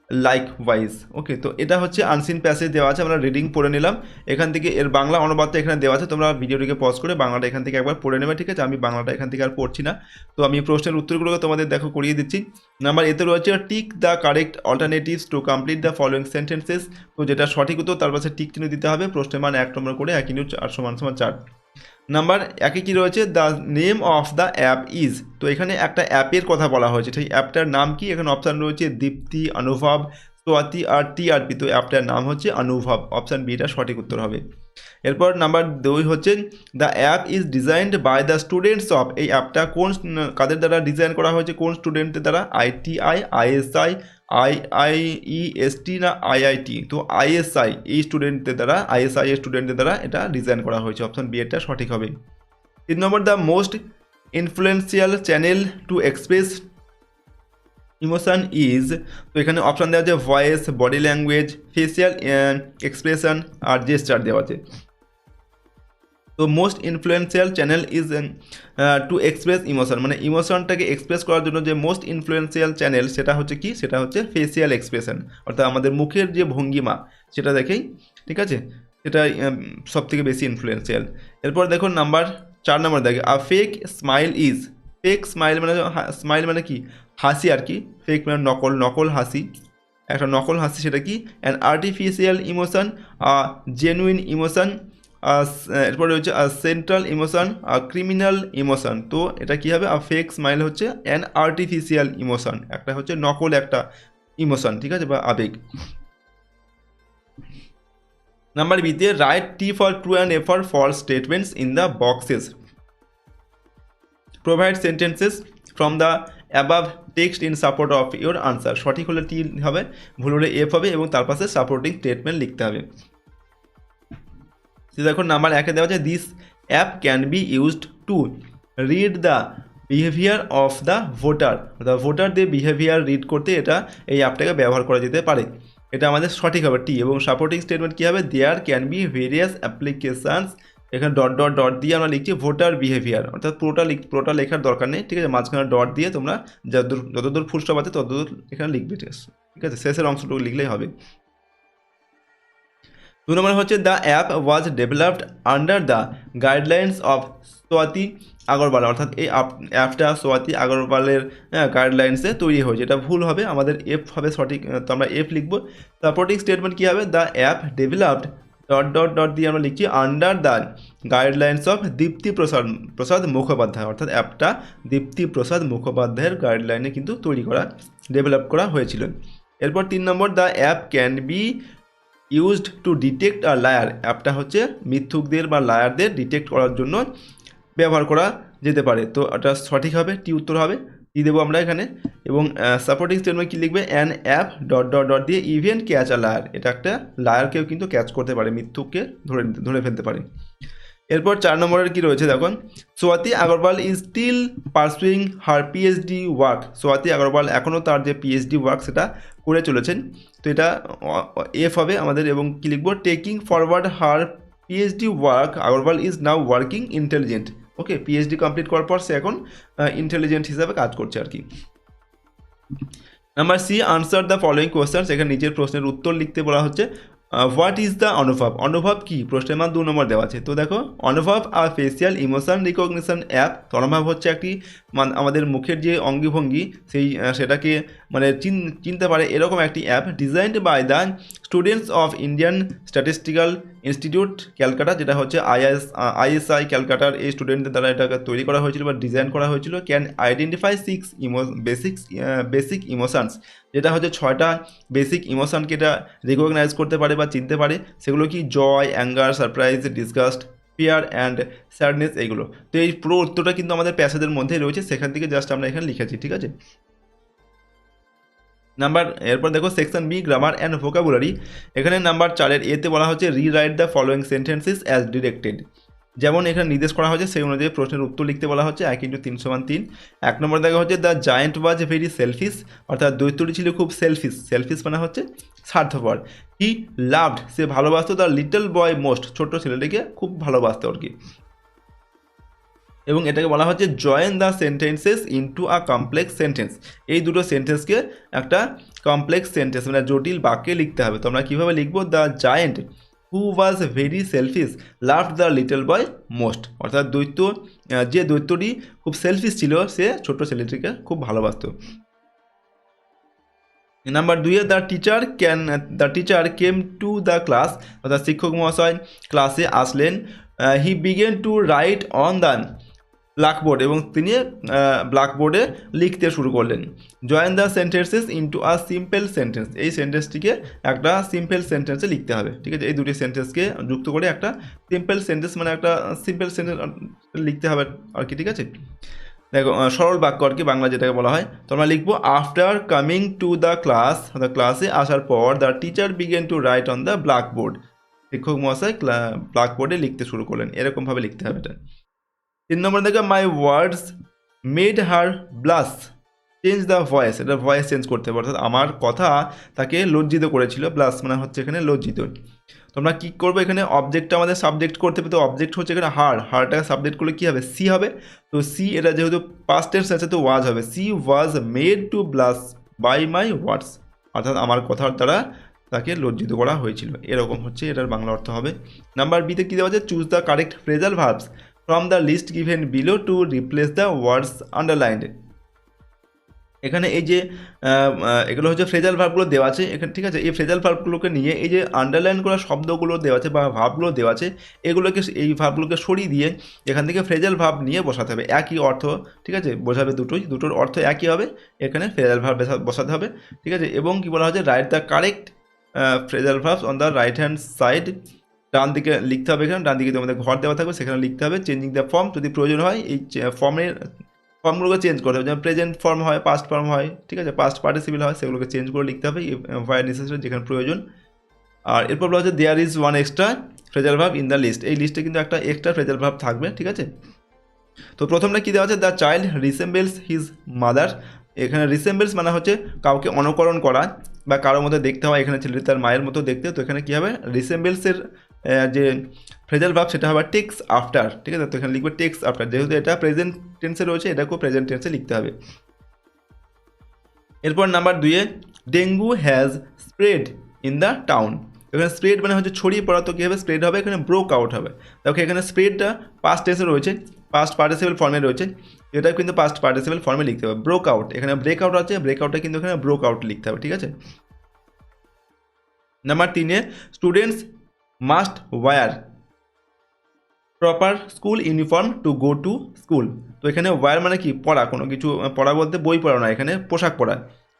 likewise. Okay, তো এটা হচ্ছে unseen passage দেওয়া আছে, আমরা reading পড়ে নিলাম। এখান থেকে এর বাংলা অনুবাদটা এখানে দেওয়া আছে, তোমরা ভিডিওটিকে পজ করে বাংলাটা এখান থেকে একবার পড়ে নেবে, ঠিক আছে? আমি বাংলাটা এখান থেকে আর পড়ছি না। তো আমি প্রশ্নের উত্তরগুলোকে তোমাদের দেখো করিয়ে দিচ্ছি। নাম্বার এতে রয়েছে tick the correct alternatives to complete the following sentences. তো যেটা সঠিক উত্তর তার পাশে টিক চিহ্ন দিতে হবে। প্রশ্নের মান 1 নম্বর করে 1 ইন্টু 4 সমান 4। নাম্বার একে কী রয়েছে, the name of the app is. তো এখানে একটা অ্যাপের কথা বলা হয়েছে, সেই অ্যাপটার নাম কি? এখানে অপশান রয়েছে দীপ্তি, অনুভব, সোয়াতি আর টিআরপি। তো অ্যাপটার নাম হচ্ছে অনুভব, অপশান বিটা সঠিক উত্তর হবে। এরপর নাম্বার 2 হচ্ছে the app is designed by the students of. এই অ্যাপটা কাদের দ্বারা ডিজাইন করা হয়েছে, কোন স্টুডেন্টদের দ্বারা? আইটিআই, আইএসআই, আইআইইএসটি না আইআইটি? তো আইএসআই এই স্টুডেন্টদের দ্বারা, আইএসআই এর স্টুডেন্টদের দ্বারা এটা ডিজাইন করা হয়েছে, অপশন বি এরটা সঠিক হবে। 3 নম্বর the most influential channel to express emotion is. তো এখানে অপশান দেওয়া আছে voice, body language, facial expression আর জেস্টার দেওয়া আছে। তো most influential channel is to express emotion, মানে ইমোশনটাকে এক্সপ্রেস করার জন্য যে মোস্ট ইনফ্লুয়েন্সিয়াল চ্যানেল সেটা হচ্ছে কি? সেটা হচ্ছে ফেসিয়াল এক্সপ্রেশন, অর্থাৎ আমাদের মুখের যে ভঙ্গিমা সেটা দেখেই, ঠিক আছে? সেটা সব থেকে বেশি ইনফ্লুয়েন্সিয়াল। এরপর দেখুন নাম্বার 4 নম্বর দেখে a fake smile is. Fake smile মানে কি? হাসি আর কি। ফেক মানে নকল হাসি, একটা নকল হাসি, সেটা কি? An artificial emotion, genuine emotion, এরপরে হচ্ছে সেন্ট্রাল ইমোশন, ক্রিমিনাল ইমোশন। তো এটা কী হবে? ফেক স্মাইল হচ্ছে অ্যান আর্টিফিশিয়াল ইমোশন, একটা হচ্ছে নকল একটা ইমোশন, ঠিক আছে, বা আবেগ। নাম্বার বিতে right T for true and A for false statements in the boxes. Provide sentences from the above text in support of your answer. সঠিক হলে টি হবে, ভুল হলে এফ হবে এবং তার পাশে সাপোর্টিং স্টেটমেন্ট লিখতে হবে। দেখুন নাম্বার 1 দেওয়া আছে this app can be used to read the behaviour of the voter, অর্থাৎ ভোটারদের বিহেভিয়ার রিড করতে এটা এই অ্যাপটাকে ব্যবহার করা যেতে পারে। এটা আমাদের সঠিক হবে টি। এবং সাপোর্টিং স্টেটমেন্ট কী হবে? There can be various applications, এখানে ডট দিয়ে আমরা লিখছি ভোটার বিহেভিয়ার, অর্থাৎ পুরোটা লেখার দরকার নেই, ঠিক আছে? মাঝখানে ডট দিয়ে তোমরা যতদূর ফুল স্টপ আছে ততদূর এখানে লিখবে, ঠিক আছে? শেষের অংশটুকু লিখলেই হবে। 2 নম্বর হচ্ছে the app was developed under the guidelines of Swati Agarwal, অর্থাৎ এই অ্যাপটা সোয়াতি আগরওয়ালের গাইডলাইন্সে তৈরি হয়েছে। এটা ভুল হবে, আমাদের এফ হবে সঠিক, তো আমরা এফ লিখব। সাপোর্টিং স্টেটমেন্ট কী হবে? দ্য অ্যাপ ডেভেলপড ডট দিয়ে আমরা লিখছি আন্ডার দ্য গাইডলাইন্স অফ দীপ্তি প্রসাদ মুখোপাধ্যায়, অর্থাৎ অ্যাপটা দীপ্তি প্রসাদ মুখোপাধ্যায়ের গাইডলাইনে কিন্তু ডেভেলপ করা হয়েছিল। এরপর 3 নম্বর the app can be used to detect a liar. অ্যাপটা হচ্ছে মিথ্যুকদের বা লায়ারদের ডিটেক্ট করার জন্য ব্যবহার করা যেতে পারে। তো এটা সঠিক হবে, টি উত্তর হবে, টি দেবো আমরা এখানে। এবং সাপোর্টিং স্টেটমেন্ট কী লিখবে? অ্যান অ্যাপ ডট দিয়ে ইভেন ক্যাচ আ লায়ার, এটা একটা লায়ারকেও কিন্তু ক্যাচ করতে পারে, মিথ্যুককে ধরে ফেলতে পারে। এরপর 4 নম্বরের কী রয়েছে দেখুন, Swati Agarwal is still pursuing her PhD work. Swati Agarwal এখনও তার যে পিএইচডি ওয়ার্ক সেটা করে চলেছেন। তো এটা এফ হবে আমাদের। এবং কী লিখবো? Taking forward her PhD work Agarwal is now working intelligent. Okay, PhD complete করার পর সে এখন ইন্টেলিজেন্ট হিসাবে কাজ করছে আর কি। Number C, answer the following questions. এখানে নিজের প্রশ্নের উত্তর লিখতে বলা হচ্ছে। হোয়াট ইজ দ্য অনুভব? অনুভব কি? প্রশ্নের মান 2 নম্বর দেওয়া আছে। তো দেখো, অনুভব আর ফেসিয়াল ইমোশন রিকগনিশন অ্যাপ। অনুভব হচ্ছে একটি আমাদের মুখের যে অঙ্গভঙ্গি সেটাকে মানে চিনতে পারে এরকম একটি app, designed by the students of Indian Statistical Institute Calcutta, যেটা হচ্ছে আইএসআই ক্যালকাটার এই স্টুডেন্টদের দ্বারা এটাকে তৈরি করা হয়েছিল বা ডিজাইন করা হয়েছিল। ক্যান আইডেন্টিফাই 6 বেসিক ইমোশনস, যেটা হচ্ছে 6টা বেসিক ইমোশনকে এটা রিকগনাইজ করতে পারে বা চিনতে পারে। সেগুলো কি? Joy, anger, surprise, disgust, fear and sadness, এইগুলো। তো এই পুরো উত্তরটা কিন্তু আমাদের প্যাসেজের মধ্যেই রয়েছে, সেখান থেকে জাস্ট আমরা এখানে লিখেছি, ঠিক আছে। এরপর দেখো section B, grammar and vocabulary. এখানে নাম্বার 4 এতে বলা হচ্ছে rewrite the following sentences as directed. যেমন এখানে নির্দেশ করা হয়েছে সেই অনুযায়ী প্রশ্নের উত্তর লিখতে বলা হচ্ছে। 1 × 3 = 3। 1 নম্বর দেখা হচ্ছে the giant was very shellfish, অর্থাৎ দৈত্যটি ছিল খুব সেলফিশ মানে হচ্ছে স্বার্থপর। হি লাভড, সে ভালোবাসতো দ্য লিটল বয় মোস্ট, ছোট্ট ছেলেটিকে খুব ভালোবাসতো আর কি। এবং এটাকে বলা হচ্ছে join the sentences into a complex sentence. এই দুটো সেন্টেন্সকে একটা কমপ্লেক্স সেন্টেন্স মানে জটিল বাক্যে লিখতে হবে। তো আমরা কীভাবে লিখবো? The giant who was very selfish loved the little boy most, অর্থাৎ যে দৈত্যটি খুব সেলফিশ ছিল সে ছোট্ট ছেলেটিকে খুব ভালোবাসতো। Number 2, the teacher came to the class, অর্থাৎ শিক্ষক মহাশয় ক্লাসে আসলেন। He began to write on the blackboard, এবং তিনি ব্ল্যাকবোর্ডে লিখতে শুরু করলেন। Join the sentences into a simple sentence, এই সেন্টেন্সটিকে একটা সিম্পল সেন্টেন্সে লিখতে হবে, ঠিক আছে। এই দুটি সেন্টেন্সকে যুক্ত করে একটা সিম্পল সেন্টেন্স মানে একটা সিম্পল সেন্টেন্স লিখতে হবে আর কি, ঠিক আছে। দেখো সরল বাক্য আর কি, বাংলা যেটাকে বলা হয়। তো আমরা লিখবো after coming to the class, অর্থাৎ ক্লাসে আসার পর the teacher began to write on the blackboard, শিক্ষক মহাশয় ব্ল্যাকবোর্ডে লিখতে শুরু করলেন, এরকমভাবে লিখতে হবে এটা। 3 নম্বর দেখো my words made her blush change the voice, এটা ভয়েস চেঞ্জ করতে হবে, অর্থাৎ আমার কথা তাকে লজ্জিত করেছিল। ব্লাস মানে হচ্ছে এখানে লজ্জিত। তোমরা কী করবো? এখানে অবজেক্টটা আমাদের সাবজেক্ট করতে হবে, তো অবজেক্ট হচ্ছে এখানে হারটাকে সাবজেক্ট করলে কী হবে? সি হবে। তো সি, এটা যেহেতু পাস্ট টেন্স আছে তো ওয়াজ হবে। She was made to blush by my words, অর্থাৎ আমার কথার দ্বারা তাকে লজ্জিত করা হয়েছিল, এরকম হচ্ছে এটার বাংলা অর্থ হবে। নাম্বার বিতে কী দেওয়া আছে? Choose the correct phrasal verbs from the list given below to replace the words underlined. এখানে এই যে এগুলো হচ্ছে ফ্রেজাল ভার্বগুলো দেওয়া আছে এখানে, ঠিক আছে। এই ফ্রেজাল ভার্বগুলোকে নিয়ে এই যে আন্ডারলাইন করা শব্দগুলো দেওয়া আছে বা ভার্বগুলো দেওয়া আছে, এই ভার্বগুলোকে সরিয়ে দিয়ে এখান থেকে ফ্রেজাল ভার্ব নিয়ে বসাতে হবে। একই অর্থ, ঠিক আছে, বোঝাবে দুটোর অর্থ একই হবে। এখানে ফ্রেজাল ভার্ব বসাতে হবে, ঠিক আছে। এবং কি বলা হচ্ছে? Write the correct phrasal verbs on the right hand side, ডান দিকে লিখতে হবে। এখানে ডান দিকে তোমাদের ঘর দেওয়া থাকবে, সেখানে লিখতে হবে। চেঞ্জিং দ্য ফর্ম, যদি প্রয়োজন হয় এই ফর্মগুলোকে চেঞ্জ করতে হবে, যেমন প্রেজেন্ট ফর্ম হয়, পাস্ট ফর্ম হয়, ঠিক আছে, পাস্ট পার্টিসিপল হয়, সেগুলোকে চেঞ্জ করে লিখতে হবে হোয়ার নেসেসারি, যেখানে প্রয়োজন। আর এরপর বলা হচ্ছে there is one extra phrasal verb in the list, এই লিস্টে কিন্তু একটা এক্সট্রা ফ্রেজাল ভার্ব থাকবে, ঠিক আছে। তো প্রথমটা কী দেওয়া আছে? The child resembles his mother. এখানে রিসেম্বলস মানে হচ্ছে কাউকে অনুকরণ করা বা কারোর মধ্যে দেখতে হয়, এখানে ছেলেটি তার মায়ের মতো দেখতে। তো এখানে কী হবে? রিসেম্বলসের যে ফ্রেজাল ভার্ব সেটা হবে টেক্স আফটার, ঠিক আছে। তো এখানে লিখবে টেক্স আফটার, যেহেতু এটা প্রেজেন্ট টেন্সে রয়েছে, এটাকেও প্রেজেন্ট টেন্সে লিখতে হবে। এরপর number 2, dengue has spread in the town. এখানে স্প্রেড মানে হচ্ছে ছড়িয়ে পড়া, তো কী হবে? স্প্রেড হবে, এখানে ব্রোক আউট হবে। দেখো এখানে স্প্রেডটা পাস্ট টেন্সে রয়েছে, পাস্ট পার্টিসিপল ফর্মে রয়েছে, এটা কিন্তু পাস্ট পার্টিসিপল ফর্মে লিখতে হবে। ব্রোক আউট, এখানে ব্রেক আউট আছে, ব্রেক আউটটা কিন্তু এখানে ব্রোক আউট লিখতে হবে, ঠিক আছে। Number 3, students must wear proper school uniform to go to school. তো এখানে ওয়্যার মানে কি? পড়া, কোনো কিছু পড়া বলতে বই পড়া নয়, এখানে পোশাক পরা।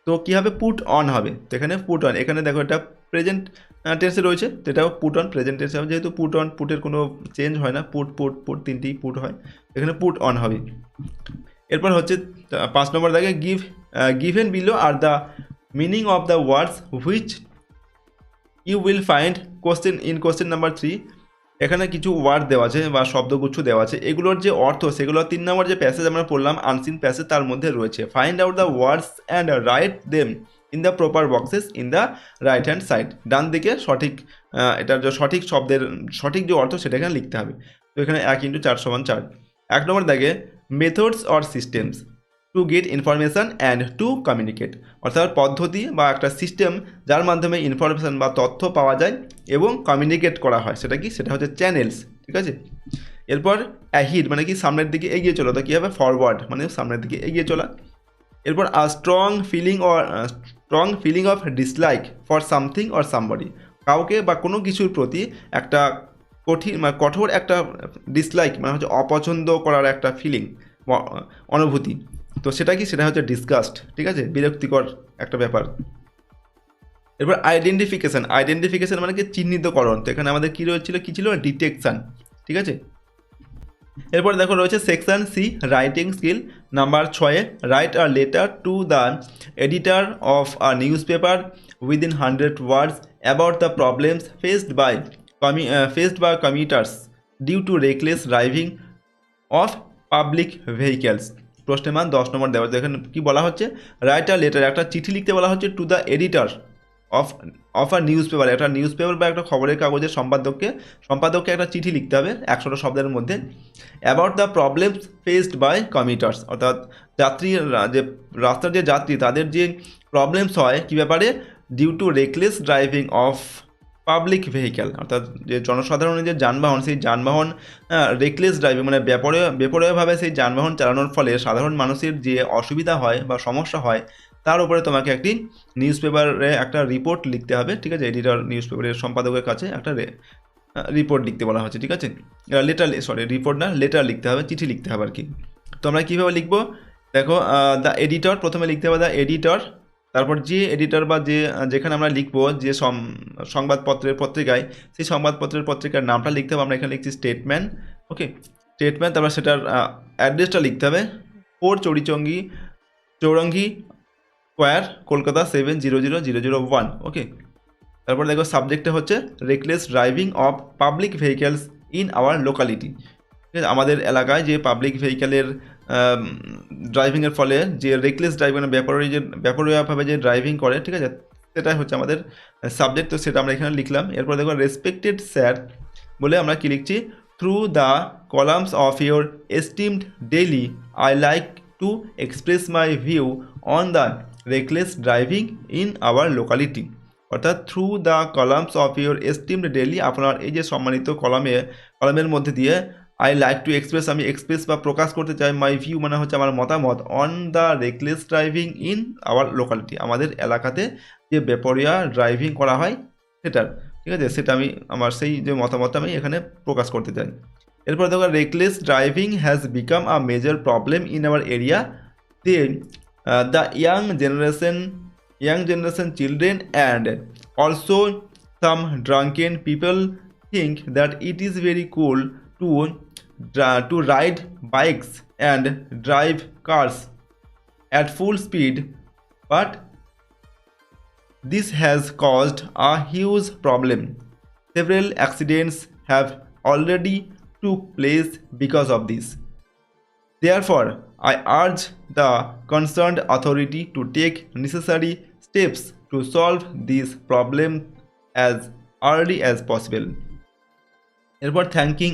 তো কী হবে? পুট অন হবে। তো এখানে পুট অন, এখানে দেখো এটা প্রেজেন্ট টেন্সে রয়েছে, তো এটাও পুট অন প্রেজেন্ট টেন্সে হবে, যেহেতু পুট অন পুটের কোনো চেঞ্জ হয় না, পুট তিনটি পুট হয়, এখানে পুট অন হবে। এরপর হচ্ছে 5 নম্বর দেখে given below are the meaning of the words which you will find question number 3। এখানে কিছু ওয়ার্ড দেওয়া আছে বা শব্দগুচ্ছ দেওয়া আছে, এগুলোর যে অর্থ সেগুলো 3 নম্বর যে প্যাসেজ আমরা পড়লাম আনসিন প্যাসেজ, তার মধ্যে রয়েছে। Find out the words and write them in the proper boxes in the right hand side, ডান দিকে সঠিক এটার যে সঠিক শব্দের সঠিক যে অর্থ সেটা এখানে লিখতে হবে। তো এখানে 1 × 4 = 4। 1 নম্বর দাগে methods or systems to get information and to communicate, অর্থাৎ পদ্ধতি বা একটা সিস্টেম যার মাধ্যমে ইনফরমেশান বা তথ্য পাওয়া যায় এবং কমিউনিকেট করা হয়, সেটা কি, সেটা হচ্ছে চ্যানেলস, ঠিক আছে। এরপর অ্যাহিড মানে কি সামনের দিকে এগিয়ে চলা, তো কী হবে ফরওয়ার্ড মানে সামনের দিকে এগিয়ে চলা। এরপর strong feeling of dislike for something or somebody, কাউকে বা কোনো কিছুর প্রতি একটা কঠোর একটা ডিসলাইক মানে হচ্ছে অপছন্দ করার একটা ফিলিং অনুভূতি, তো সেটা কি, সেটা হচ্ছে ডিসগাস্ট, ঠিক আছে, বিরক্তিকর একটা ব্যাপার। এরপর আইডেন্টিফিকেশন মানে কি চিহ্নিতকরণ, তো এখানে আমাদের কী ছিল ডিটেকশান, ঠিক আছে। এরপর দেখো রয়েছে section C writing skill, number 6 write a letter to the editor of a newspaper within 100 words about the problems faced by commuters due to reckless driving of public vehicles. প্রশ্নের মান 10 নম্বর দেওয়া। এখানে কী বলা হচ্ছে, রাইট আ লেটার একটা চিঠি লিখতে বলা হচ্ছে two the editor of a news paper, একটা নিউজ পেপার বা একটা খবরের কাগজের সম্পাদককে একটা চিঠি লিখতে হবে 100টা শব্দের মধ্যে, about the problems faced by commuters, অর্থাৎ যে রাস্তার যে যাত্রী তাদের যে প্রবলেমস হয় কী ব্যাপারে, due to reckless driving of public vehicle, অর্থাৎ যে জনসাধারণের যে যানবাহন সেই যানবাহন রেকলেস ড্রাইভিং মানে বেপরোয়াভাবে সেই যানবাহন চালানোর ফলে সাধারণ মানুষের যে অসুবিধা হয় বা সমস্যা হয় তার উপরে তোমাকে একটি নিউজ পেপারে একটা রিপোর্ট লিখতে হবে, ঠিক আছে। এডিটর নিউজ পেপারের সম্পাদকের কাছে একটা রিপোর্ট লিখতে বলা হচ্ছে, ঠিক আছে। লেটার লিখতে হবে, চিঠি লিখতে হবে আর কি। তো আমরা কীভাবে লিখবো দেখো, দ্য এডিটর প্রথমে লিখতে হবে দ্য এডিটর, তারপর যে এডিটর বা যেখানে আমরা লিখবো যে পত্রিকায় সেই পত্রিকার নামটা লিখতে হবে, আমরা এখানে লিখছি স্টেটম্যান, ওকে স্টেটম্যান। তারপর সেটার অ্যাড্রেসটা লিখতে হবে 4 চৌরঙ্গি স্কোয়ার, কলকাতা 700001, ওকে। তারপর দেখো সাবজেক্টটা হচ্ছে reckless driving of public vehicles in our locality, ঠিক আছে, আমাদের এলাকায় যে পাবলিক ভেহিক্যালের ড্রাইভিংয়ের ফলে যে রেকলেস ড্রাইভিং মানে ব্যাপারীয়ভাবে যে ড্রাইভিং করে, ঠিক আছে, সেটাই হচ্ছে আমাদের সাবজেক্ট, তো সেটা আমরা এখানে লিখলাম। এরপর দেখো রেসপেক্টেড স্যার বলে আমরা কী লিখছি, through the columns of your esteemed daily I like to express my view on the reckless driving in our locality, অর্থাৎ through the columns of your esteemed daily, আপনার এই যে সম্মানিত কলামের মধ্যে দিয়ে আই লাইক টু এক্সপ্রেস আমি express বা প্রকাশ করতে চাই, মাই ভিউ মানে হচ্ছে আমার মতামত, on the reckless driving in our locality, আমাদের এলাকাতে যে বেপরোয়া ড্রাইভিং করা হয় সেটার, ঠিক আছে, সেটা আমি আমার সেই যে মতামতটা আমি এখানে প্রকাশ করতে চাই। এরপর দেখো reckless driving has become a major problem in our area, the young generation children and also some drunken people think that it is very cool to ride bikes and drive cars at full speed, but this has caused a huge problem. Several accidents have already took place because of this. Therefore, I urge the concerned authority to take necessary steps to solve this problem as early as possible. এরপর thanking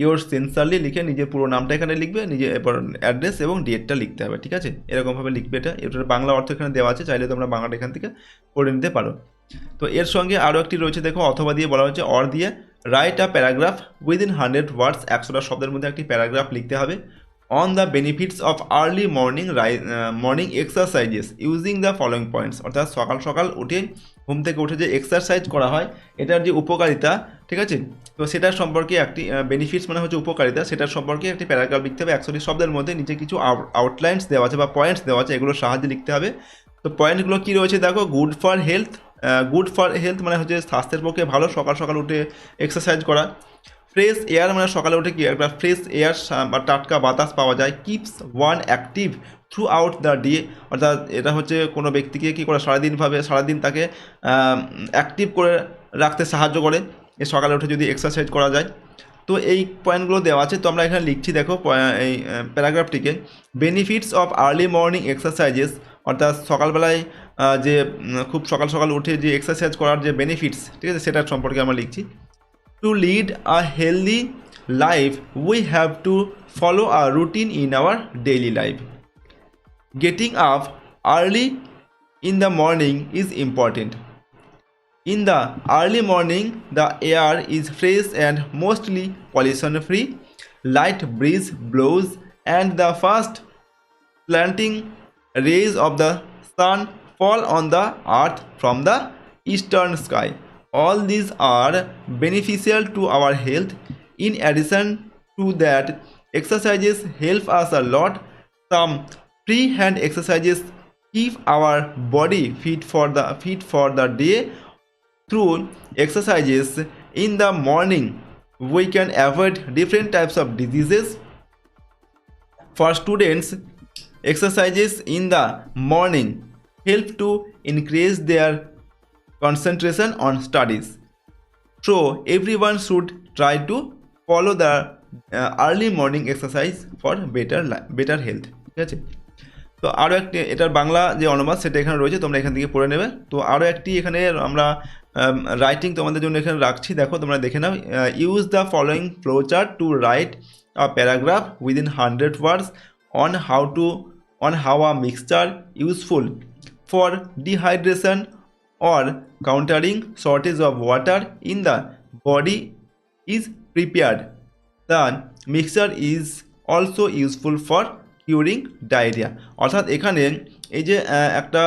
your সিনসারলি লিখে নিজের পুরো নামটা এখানে লিখবে, এরপর address এবং ডেটটা লিখতে হবে, ঠিক আছে, এরকমভাবে লিখবে। এটার বাংলা অর্থ এখানে দেওয়া আছে, চাইলে তোমরা বাংলাটা এখান থেকে পড়ে নিতে পারো। তো এর সঙ্গে আরও একটি রয়েছে দেখো, অথবা দিয়ে বলা হচ্ছে অর দিয়ে, রাইট আ প্যারাগ্রাফ উইদিন 100 ওয়ার্ডস, 100টা শব্দের মধ্যে একটি প্যারাগ্রাফ লিখতে হবে, on the benefits of early morning exercises using the following points, অর্থাৎ সকাল উঠে ঘুম থেকে উঠে যে এক্সারসাইজ করা হয় এটার যে উপকারিতা, ঠিক আছে, তো সেটার সম্পর্কে একটি বেনিফিটস মানে হচ্ছে উপকারিতা, সেটার সম্পর্কে একটি প্যারাগ্রাফ লিখতে হবে 100টি শব্দের মধ্যে, নিচে কিছু আউটলাইন্স দেওয়া আছে বা পয়েন্টস দেওয়া আছে, এগুলোর সাহায্যে লিখতে হবে। তো পয়েন্টগুলো কী রয়েছে দেখো, গুড ফর হেলথ মানে হচ্ছে স্বাস্থ্যের পক্ষে ভালো সকাল উঠে এক্সারসাইজ করা। ফ্রেশ এয়ার মানে সকালে উঠে কি একটা ফ্রেশ এয়ার বা টাটকা বাতাস পাওয়া যায়। Keeps one active through out the day, অর্থাৎ এটা হচ্ছে কোনো ব্যক্তিকে কী করে সারাদিন তাকে অ্যাক্টিভ করে রাখতে সাহায্য করে এই সকালে উঠে যদি এক্সারসাইজ করা যায়। তো এই পয়েন্টগুলো দেওয়া আছে, তো আমরা এখানে লিখছি দেখো এই প্যারাগ্রাফটিকে, benefits of early morning exercises অর্থাৎ সকালবেলায় যে খুব সকাল সকাল উঠে যে এক্সারসাইজ করার যে বেনিফিটস, ঠিক আছে, সেটার সম্পর্কে আমরা লিখছি। To lead a healthy life we have to follow a routine in our daily life. Getting up early in the morning is important. In the early morning, the air is fresh and mostly pollution free. Light breeze blows, and the first slanting rays of the sun fall on the earth from the eastern sky. All these are beneficial to our health. In addition to that, exercises help us a lot. Some free hand exercises keep our body fit for the day. Through exercises in the morning, we can avoid different types of diseases. For students, exercises in the morning help to increase their concentration on studies. So everyone should try to follow the early morning exercise for better health. ঠিক আছে, তো আরও একটি এটার বাংলা যে অনুবাদ সেটা এখানে রয়েছে, তোমরা এখান থেকে পড়ে নেবে। তো আরও একটি এখানে আমরা রাইটিং তোমাদের জন্য এখানে রাখছি, দেখো তোমরা দেখে নাও। Use the following flow chart to write a paragraph within 100 words on how a mixture useful for dehydration or countering shortage of water in the body is prepared. The mixture is also useful for curing diarrhoea. অর্থাৎ এখানে এই যে একটা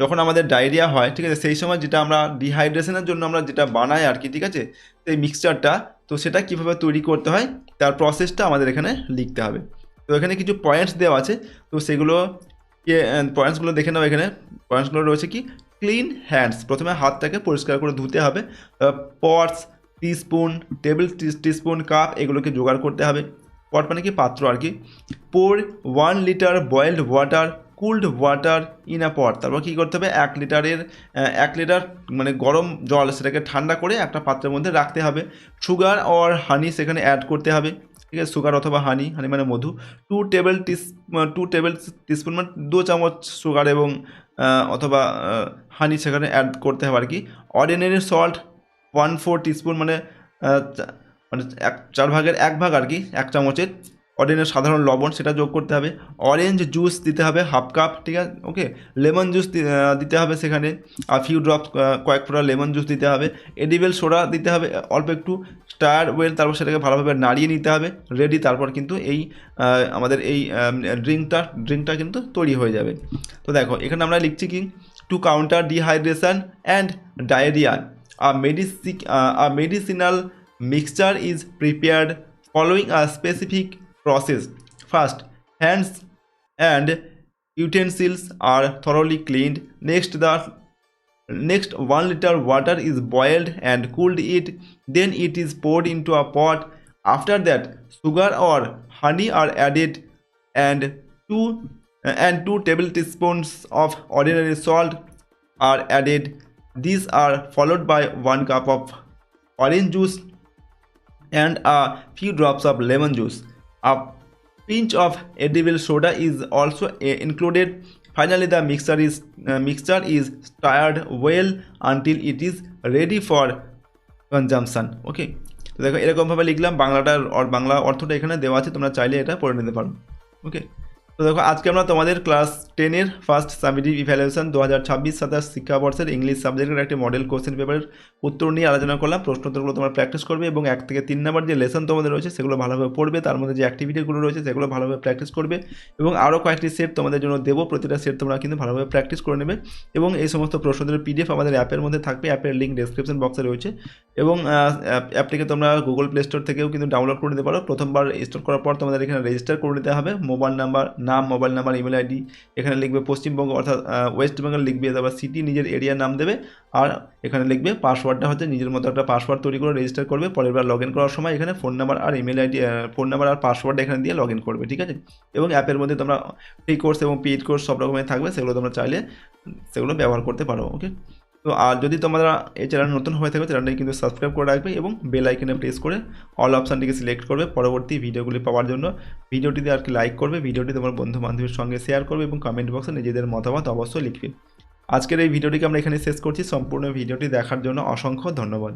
যখন আমাদের diarrhoea হয়, ঠিক আছে, সেই সময় যেটা আমরা ডিহাইড্রেশনের জন্য আমরা যেটা বানাই আর কি, ঠিক আছে, সেই মিক্সচারটা, তো সেটা কীভাবে তৈরি করতে হয় তার প্রসেসটা আমাদের এখানে লিখতে হবে। তো এখানে কিছু পয়েন্টস দেওয়া আছে, তো সেগুলোকে পয়েন্টসগুলো দেখে নাও। এখানে পয়েন্টসগুলো রয়েছে কি, ক্লিন হ্যান্ডস, প্রথমে হাতটাকে পরিষ্কার করে ধুতে হবে। Pots, teaspoon, table teaspoon, cup, এগুলোকে জোগাড় করতে হবে। পট মানে কি, পাত্র আর কি। Pour 1 litre boiled water cooled water in a pot, তারপর কী করতে হবে, 1 লিটার মানে গরম জল সেটাকে ঠান্ডা করে একটা পাত্রের মধ্যে রাখতে হবে। সুগার অর হানি সেখানে অ্যাড করতে হবে, ঠিক আছে, সুগার অথবা হানি মানে মধু। 2 টেবিল টিস্পুন মানে 2 চামচ সুগার এবং অথবা হানি সেখানে অ্যাড করতে হবে আর কি। অর্ডিনারি সল্ট 1/4 টিস্পুন মানে 4/1 আর কি, 1 চামচের অর্ডিনারি সাধারণ লবণ সেটা যোগ করতে হবে। অরেঞ্জ জুস দিতে হবে 1/2 কাপ, ঠিক আছে, ওকে। লেমন জুস দিতে হবে সেখানে, আর ফিউ ড্রপস, কয়েক ফোঁটা লেমন জুস দিতে হবে। এডিবল সোডা দিতে হবে অল্প একটু। স্টার ওয়েল, তারপর সেটাকে ভালোভাবে নাড়িয়ে নিতে হবে। রেডি, তারপর কিন্তু এই আমাদের এই ড্রিঙ্কটা কিন্তু তৈরি হয়ে যাবে। তো দেখো এখানে আমরা লিখছি কি, two counter dehydration and diarrhoea a medicinal mixture is prepared following a specific process. First, hands and utensils are thoroughly cleaned. Next 1 liter water is boiled and cooled. Then it is poured into a pot. After that, sugar or honey are added and 2 tablespoons of ordinary salt are added. These are followed by 1 cup of orange juice and a few drops of lemon juice. A pinch of edible soda is also included. Finally, the mixture is stirred well until it is ready for consumption. Okay, তো দেখো এরকমভাবে লিখলাম। বাংলা অর্থটা এখানে দেওয়া আছে, তোমরা চাইলে এটা পড়ে নিতে পারো। ওকে, তো দেখো আজকে আমরা তোমাদের ক্লাস 10-এর ফার্স্ট সাবজেক্টিভ ইভ্যালুয়েশন 2026-27 শিক্ষাবর্ষের ইংলিশ সাবজেক্টের একটি মডেল কোশ্চেন পেপারের উত্তর নিয়ে আলোচনা করলাম। প্রশ্নোত্তরগুলো তোমরা প্র্যাকটিস করবে এবং 1 থেকে 3 নম্বর যে লেসন তোমাদের রয়েছে সেগুলো ভালোভাবে পড়বে, তার মধ্যে যে অ্যাক্টিভিটিগুলো রয়েছে সেগুলো ভালোভাবে প্র্যাকটিস করবে এবং আরও কয়েকটি সেট তোমাদের জন্য দেবো। প্রতিটা সেট তোমরা কিন্তু ভালোভাবে প্র্যাকটিস করে নেবে এবং এই সমস্ত প্রশ্নোত্তরের পিডিএফ আমাদের অ্যাপের মধ্যে থাকবে। অ্যাপের লিঙ্ক ডেসক্রিপশন বক্সে রয়েছে এবং অ্যাপটিকে তোমরা গুগল প্লে স্টোর থেকেও কিন্তু ডাউনলোড করে নিতে পারো। প্রথমবার ইনস্টল করার পর তোমাদের এখানে রেজিস্টার করে নিতে হবে। মোবাইল নাম্বার, ইমেল আইডি এখানে লিখবে পশ্চিমবঙ্গ অর্থাৎ ওয়েস্ট বেঙ্গল লিখবে, তারপর সিটি নিজের এরিয়ার নাম দেবে আর এখানে লিখবে পাসওয়ার্ডটা হচ্ছে নিজের মতো একটা পাসওয়ার্ড তৈরি করে রেজিস্টার করবে। পরের বার লগ ইন করার সময় এখানে ফোন নাম্বার আর ইমেল আইডি, ফোন নাম্বার আর পাসওয়ার্ডটা এখানে দিয়ে লগ ইন করবে, ঠিক আছে। এবং অ্যাপের মধ্যে তোমরা ফ্রি কোর্স এবং পেইড কোর্স সব রকমের থাকবে, সেগুলো তোমরা চাইলে সেগুলো ব্যবহার করতে পারো। ওকে, তো আর যদি তোমরা এই চ্যানেল নতুন হয়ে থাকো চ্যানেলটাকে কিন্তু সাবস্ক্রাইব করে রাখবে এবং বেল আইকনে প্রেস করে অল অপশানটিকে সিলেক্ট করবে পরবর্তী ভিডিওগুলি পাওয়ার জন্য। ভিডিওটিতে আর কি লাইক করবে, ভিডিওটি তোমার বন্ধু বান্ধবের সঙ্গে শেয়ার করবে এবং কমেন্ট বক্সে নিজেদের মতামত অবশ্যই লিখবে। আজকের এই ভিডিওটিকে আমরা এখানে শেষ করছি। সম্পূর্ণ ভিডিওটি দেখার জন্য অসংখ্য ধন্যবাদ।